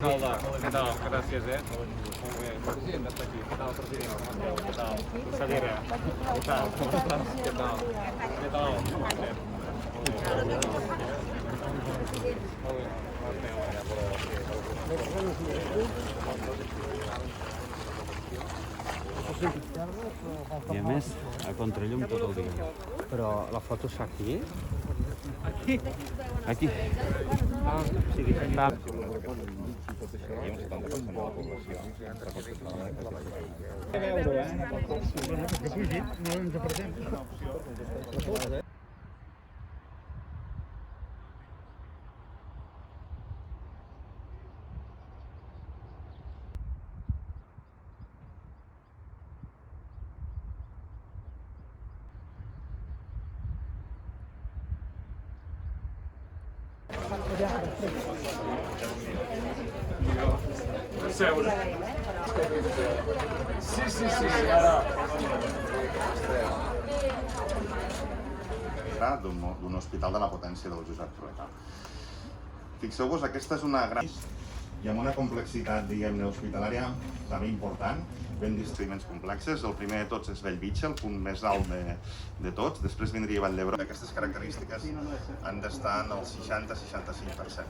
Calda, què tal? Gràcies, Molt bé. President, està aquí. Què tal, president? Com esteu? Què tal? Consellera. Què tal? Com estàs? Què tal? Què tal? Com estem? Molt bé. I a més, a contrallum tot el dia. Però la foto és aquí? Aquí. Ah, o sigui, està... Seure. Sí, ara. D'un hospital de la potència del Josep Trueta. Fixeu-vos, aquesta és una gran... i amb una complexitat, diguem-ne, hospitalària també important, ben distribuïments complexes. El primer de tots és Bellvitge, el punt més alt de tots. Després vindria Vall d'Hebron. Aquestes característiques han d'estar en el 60-65%.